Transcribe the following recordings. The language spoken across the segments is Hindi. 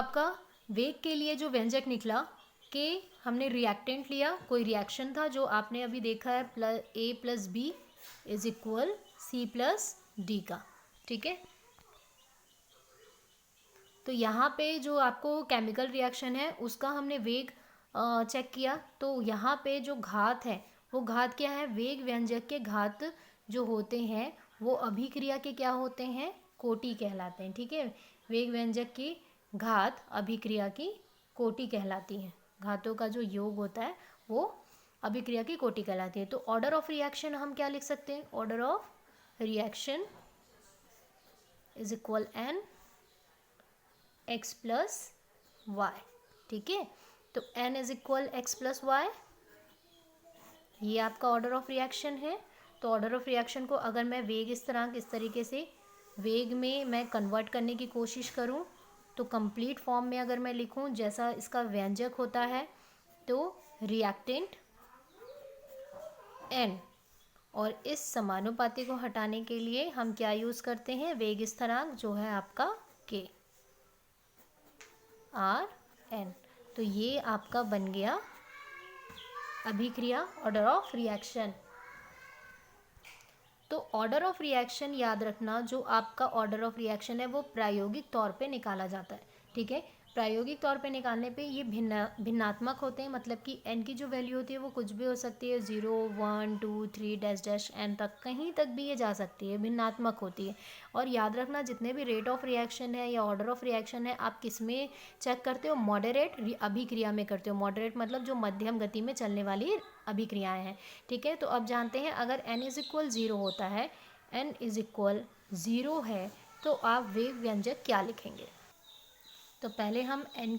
आपका वेग के लिए जो व्यंजक निकला के, हमने रिएक्टेंट लिया, कोई रिएक्शन था जो आपने अभी देखा है, A plus B is equal C plus D का। ठीक है, तो यहाँ पे जो आपको केमिकल रिएक्शन है उसका हमने वेग चेक किया। तो यहाँ पे जो घात है वो घात क्या है, वेग व्यंजक के घात जो होते हैं वो अभिक्रिया के क्या होते हैं, कोटि कहलाते हैं। ठीक है, वेग व्यंजक की घात अभिक्रिया की कोटि कहलाती है। घातों का जो योग होता है वो अभिक्रिया की कोटि कहलाती है। तो ऑर्डर ऑफ रिएक्शन हम क्या लिख सकते हैं, order of reaction is equal N X plus Y. ठीक है, तो n is equal X plus Y, ये आपका ऑर्डर ऑफ रिएक्शन है। तो ऑर्डर ऑफ रिएक्शन को अगर मैं वेग स्थिरांक इस तरीके से वेग में मैं कन्वर्ट करने की कोशिश करूं, तो कंप्लीट फॉर्म में अगर मैं लिखूं जैसा इसका व्यंजक होता है, तो रिएक्टेंट n, और इस समानुपाती को हटाने के लिए हम क्या यूज़ करते हैं, वेग स्थिरांक जो है आपका k आर एन। तो ये आपका बन गया अभिक्रिया, ऑर्डर ऑफ रिएक्शन। तो ऑर्डर ऑफ रिएक्शन याद रखना, जो आपका ऑर्डर ऑफ रिएक्शन है वो प्रायोगिक तौर पे निकाला जाता है। ठीक है, प्रायोगिक तौर पे निकालने पे ये भिन्नात्मक होते हैं, मतलब कि n की जो वैल्यू होती है वो कुछ भी हो सकती है, 0 1 2 3 डैश डैश n तक, कहीं तक भी ये जा सकती है, भिन्नात्मक होती है। और याद रखना जितने भी रेट ऑफ रिएक्शन है या ऑर्डर ऑफ रिएक्शन है, आप किस में चेक करते हो, मॉडरेट अभिक्रिया में करते हो। मॉडरेट मतलब जो मध्यम गति में चलने वाली अभिक्रियाएं हैं। ठीक है, तो अब जानते हैं अगर n इज इक्वल 0 होता है, n इज इक्वल 0 है, तो आप वेग व्यंजक क्या लिखेंगे। तो पहले हम n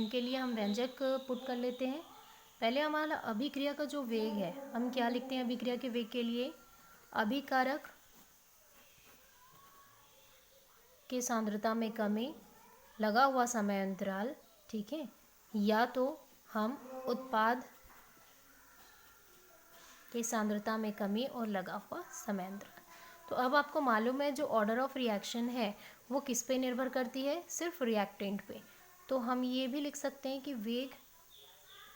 के लिए हम व्यंजक पुट कर लेते हैं। पहले हमारा अभिक्रिया का जो वेग है, हम क्या लिखते हैं अभिक्रिया के वेग के लिए, अभिकारक के सांद्रता में कमी, लगा हुआ समय अंतराल। ठीक है, या तो हम उत्पाद के सांद्रता में कमी और लगा हुआ समय अंतराल। तो अब आपको मालूम है जो ऑर्डर ऑफ रिएक्शन है वो किस पे निर्भर करती है, सिर्फ रिएक्टेंट पे। तो हम ये भी लिख सकते हैं कि वेग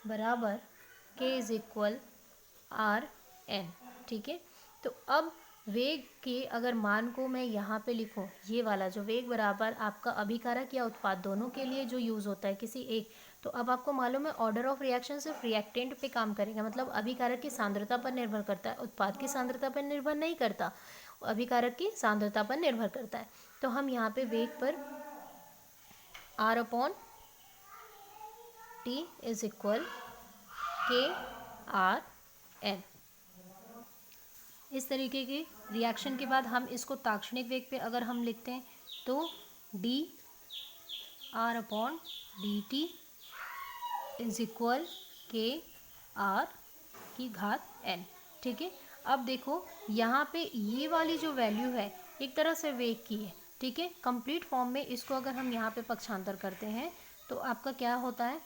बराबर k is equal R N. ठीक है, तो अब वेग के अगर मान को मैं यहाँ पे लिखूँ, ये वाला जो वेग बराबर आपका अभिकारक या उत्पाद दोनों के लिए जो यूज़ होता है किसी एक, तो अब आपको मालूम है ऑर्डर ऑफ रिएक्शन सिर्फ रिएक्टेंट पे काम करेगा, मतलब अभिकारक की सांद्रता पर निर्भर करता है, उत्पाद की सांद्रता पर निर्भर नहीं करता, अभिकारक की सांद्रता पर निर्भर करता है। तो हम यहाँ पे वेग पर r upon T is equal के आर एन, इस तरीके की रिएक्शन के बाद हम इसको ताक्षणिक वेग पे अगर हम लिखते हैं तो D R upon D T is equal के आर की घात एन। ठीक है, अब देखो यहाँ पे ये वाली जो वैल्यू है एक तरह से वेग की है। ठीक है, कंप्लीट फॉर्म में इसको अगर हम यहाँ पे पक्षांतर करते हैं तो आपका क्या होता है,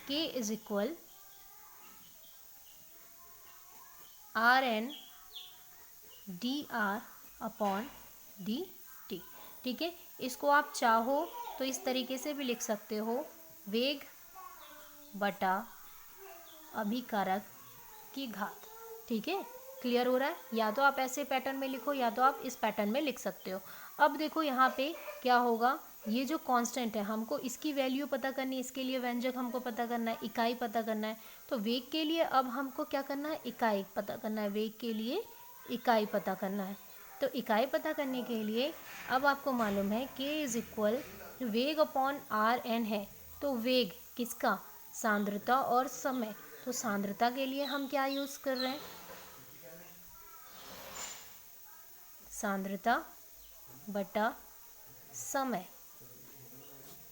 k is equal R N D R upon D T. ठीक है, इसको आप चाहो तो इस तरीके से भी लिख सकते हो, वेग बटा अभिकारक की घात। ठीक है, क्लियर हो रहा है, या तो आप ऐसे पैटर्न में लिखो या तो आप इस पैटर्न में लिख सकते हो। अब देखो यहाँ पे क्या होगा, ये जो कांस्टेंट है हमको इसकी वैल्यू पता करनी है, इसके लिए व्यंजक हमको पता करना है, इकाई पता करना है। तो वेग के लिए अब हमको क्या करना है, इकाई पता करना है, वेग के लिए इकाई पता करना है। तो इकाई पता करने के लिए अब आपको मालूम है k इज इक्वल वेग अपॉन आर एन है, तो वेग किसका, सांद्रता और समय। तो सांद्रता के लिए हम क्या यूज़ कर रहे हैं, सांद्रता बटा समय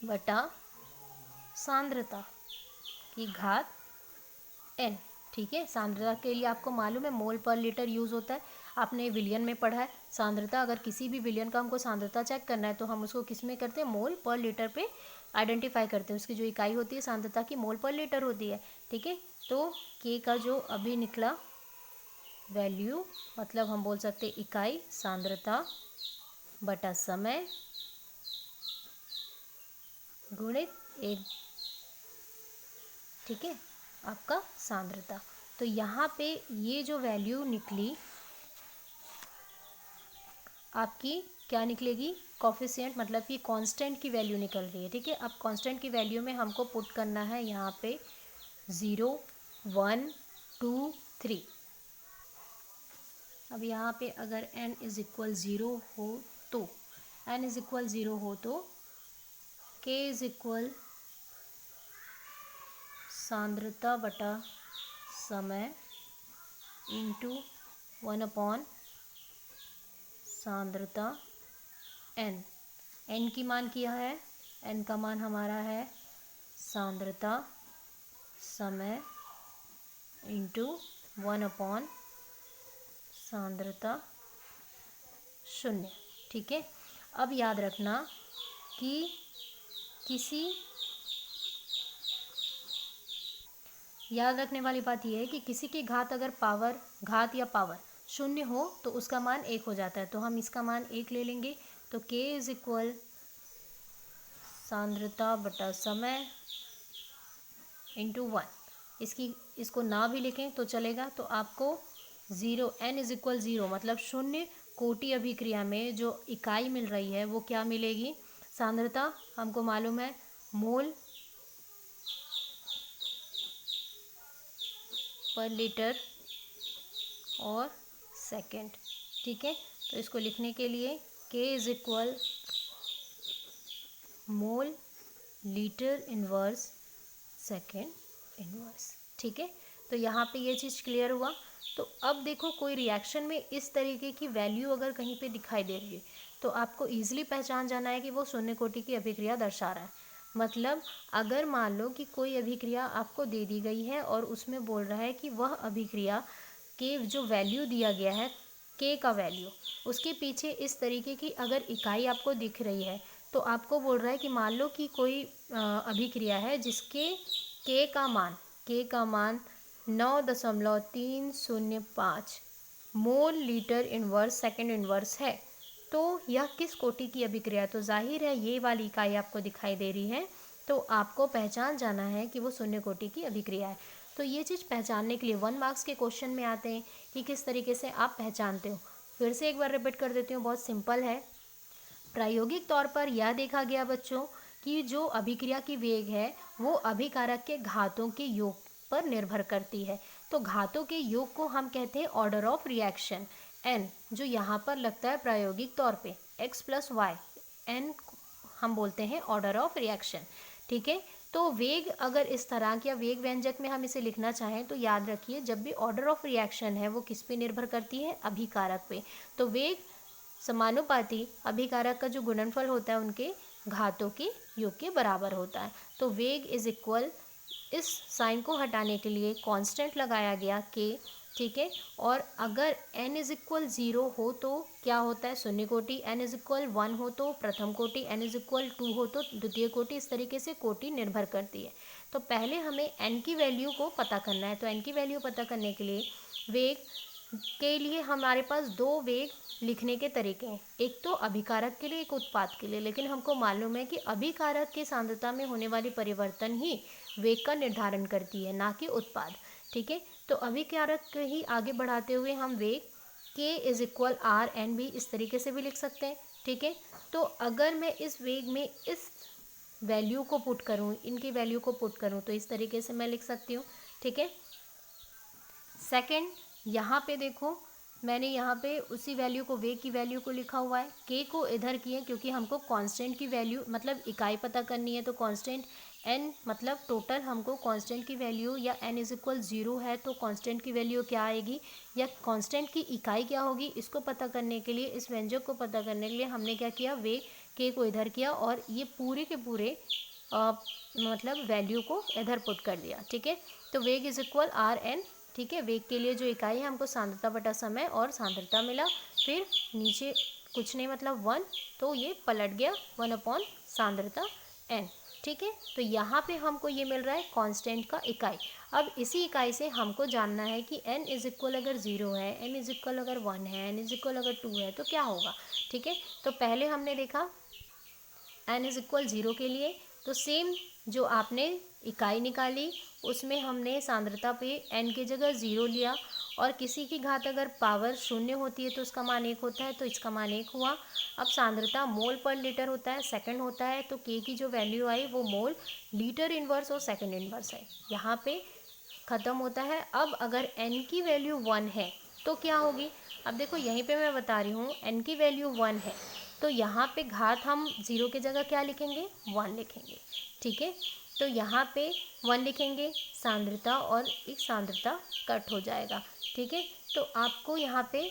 बटा सांद्रता की घात n। ठीक है, सांद्रता के लिए आपको मालूम है मोल पर लीटर यूज़ होता है, आपने विलयन में पढ़ा है। सांद्रता, अगर किसी भी विलयन का हमको सांद्रता चेक करना है तो हम उसको किस में करते हैं, मोल पर लीटर पे आइडेंटिफाई करते हैं, उसकी जो इकाई होती है सांद्रता की मोल पर लीटर होती है। ठीक है, तो k का जो अभी निकला वैल्यू, मतलब हम बोल सकते हैं इकाई सांद्रता बटा समय गुणित 1, ठीक है, आपका सांद्रता। तो यहाँ पे ये जो वैल्यू निकली आपकी, क्या निकलेगी, कॉफिशिएंट, मतलब कि कांस्टेंट की वैल्यू निकल रही है, ठीक है। अब कांस्टेंट की वैल्यू में हमको पुट करना है यहाँ पे 0, 1, 2, 3। अब यहाँ पे अगर n इज इक्वल 0 हो तो n इज इक्वल 0 हो तो k इज इक्वल सांद्रता बटा समय इंटू 1 सांद्रता n। n की मान किया है, n का मान हमारा है सांद्रता समय इंटू 1 सांद्रता 0, ठीक है। अब याद रखना कि किसी, याद रखने वाली बात यह है कि किसी की घात अगर घात या पावर 0 हो तो उसका मान 1 हो जाता है। तो हम इसका मान 1 ले लेंगे। तो k इज इक्वल सांद्रता बटा समय इंटू 1। इसको ना भी लिखें तो चलेगा। तो आपको 0, n इज इक्वल 0 मतलब 0 कोटि अभिक्रिया में जो इकाई मिल रही है वो क्या मिलेगी, सांद्रता हमको मालूम है मोल पर लीटर और सेकंड, ठीक है। तो इसको लिखने के लिए k is equal mole litre inverse second inverse, ठीक है। तो यहाँ पे ये चीज़ क्लियर हुआ। तो अब देखो कोई रिएक्शन में इस तरीके की वैल्यू अगर कहीं पे दिखाई दे रही है तो आपको ईजिली पहचान जाना है कि वो शून्य कोटि की अभिक्रिया दर्शा रहा है। मतलब अगर मान लो कि कोई अभिक्रिया आपको दे दी गई है और उसमें बोल रहा है कि वह अभिक्रिया के जो वैल्यू दिया गया है के का वैल्यू, उसके पीछे इस तरीके की अगर इकाई आपको दिख रही है तो आपको बोल रहा है कि मान लो कि कोई अभिक्रिया है जिसके के का मान 9.305 mole litre inverse second inverse है। तो यह किस कोटि की अभिक्रिया है? तो जाहिर है ये वाली इकाई आपको दिखाई दे रही है तो आपको पहचान जाना है कि वो शून्य कोटि की अभिक्रिया है। तो ये चीज़ पहचानने के लिए 1 मार्क्स के क्वेश्चन में आते हैं कि किस तरीके से आप पहचानते हो। फिर से एक बार रिपीट कर देती हूँ, बहुत सिंपल है। प्रायोगिक तौर पर यह देखा गया बच्चों कि जो अभिक्रिया की वेग है वो अभिकारक के घातों के योग पर निर्भर करती है। तो घातों के योग को हम कहते हैं ऑर्डर ऑफ रिएक्शन n, जो यहाँ पर लगता है प्रायोगिक तौर पे x प्लस वाई, n हम बोलते हैं ऑर्डर ऑफ रिएक्शन, ठीक है। तो वेग अगर इस तरह के वेग व्यंजक में हम इसे लिखना चाहें तो याद रखिए जब भी ऑर्डर ऑफ रिएक्शन है वो किस पे निर्भर करती है, अभिकारक पे। तो वेग समानुपाती अभिकारक का जो गुणनफल होता है उनके घातों के योग के बराबर होता है। तो वेग इज इक्वल, इस साइन को हटाने के लिए कांस्टेंट लगाया गया k, ठीक है। और अगर n इज इक्वल 0 हो तो क्या होता है, शून्य कोटि, n इज इक्वल 1 हो तो प्रथम कोटि, n इज इक्वल 2 हो तो द्वितीय कोटि। इस तरीके से कोटि निर्भर करती है। तो पहले हमें n की वैल्यू को पता करना है। तो n की वैल्यू पता करने के लिए वेग के लिए हमारे पास दो वेग लिखने के तरीके हैं, एक तो अभिकारक के लिए, एक उत्पाद के लिए। लेकिन हमको मालूम है कि अभिकारक की सांद्रता में होने वाली परिवर्तन ही वेग का निर्धारण करती है, ना कि उत्पाद, ठीक है। तो अभिकारक ही आगे बढ़ाते हुए हम वेग k is equal R N भी इस तरीके से भी लिख सकते हैं, ठीक है। तो अगर मैं इस वेग में इस वैल्यू को पुट करूँ, इनकी वैल्यू को पुट करूँ तो इस तरीके से मैं लिख सकती हूँ, ठीक है। सेकंड, यहाँ पे देखो मैंने यहाँ पे उसी वैल्यू को, वेग की वैल्यू को लिखा हुआ है, k को इधर किए क्योंकि हमको कांस्टेंट की वैल्यू मतलब इकाई पता करनी है। तो कांस्टेंट n मतलब टोटल हमको कांस्टेंट की वैल्यू, या n इज इक्वल 0 है तो कांस्टेंट की वैल्यू क्या आएगी या कांस्टेंट की इकाई क्या होगी, इसको पता करने के लिए, इस व्यंजक को पता करने के लिए हमने क्या किया, वेग k को इधर किया और ये पूरे के पूरे मतलब वैल्यू को इधर पुट कर दिया, ठीक है। तो वेग इज इक्वल आर एन, ठीक है। वेग के लिए जो इकाई है हमको सांद्रता बटा समय और सांद्रता मिला, फिर नीचे कुछ नहीं मतलब 1, तो ये पलट गया 1 सांद्रता n, ठीक है। तो यहाँ पे हमको ये मिल रहा है कांस्टेंट का इकाई। अब इसी इकाई से हमको जानना है कि n इज इक्वल अगर 0 है, n इज इक्वल अगर 1 है, n इज इक्वल अगर 2 है तो क्या होगा, ठीक है। तो पहले हमने देखा n इज इक्वल 0 के लिए तो सेम जो आपने इकाई निकाली उसमें हमने सांद्रता पे n की जगह 0 लिया, और किसी की घात अगर पावर 0 होती है तो उसका मान 1 होता है, तो इसका मान 1 हुआ। अब सांद्रता मोल पर लीटर होता है, सेकंड होता है, तो k की जो वैल्यू आई वो मोल लीटर इन्वर्स और सेकंड इन्वर्स है, यहाँ पे ख़त्म होता है। अब अगर n की वैल्यू 1 है तो क्या होगी, अब देखो यहीं पे मैं बता रही हूँ n की वैल्यू 1 है, तो यहाँ पे घात हम 0 की जगह क्या लिखेंगे, 1 लिखेंगे, ठीक है। तो यहाँ पे 1 लिखेंगे, सांद्रता और एक सांद्रता कट हो जाएगा, ठीक है। तो आपको यहाँ पे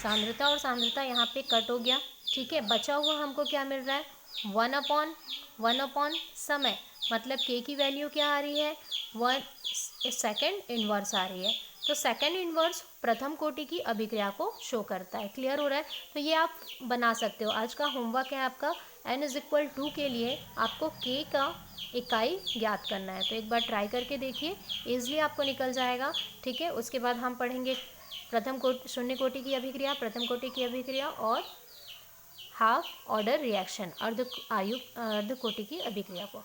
सांद्रता और सांद्रता यहाँ पे कट हो गया, ठीक है। बचा हुआ हमको क्या मिल रहा है, 1/1 समय, मतलब k की वैल्यू क्या आ रही है, 1 सेकेंड इन्वर्स आ रही है। तो सेकेंड इन्वर्स प्रथम कोटि की अभिक्रिया को शो करता है। क्लियर हो रहा है, तो ये आप बना सकते हो। आज का होमवर्क है आपका n=2 के लिए आपको k का इकाई ज्ञात करना है, तो एक बार ट्राई करके देखिए, ईजिली आपको निकल जाएगा, ठीक है। उसके बाद हम पढ़ेंगे प्रथम कोटि, शून्य कोटि की अभिक्रिया, प्रथम कोटि की अभिक्रिया और हाफ ऑर्डर रिएक्शन, अर्ध कोटि की अभिक्रिया को।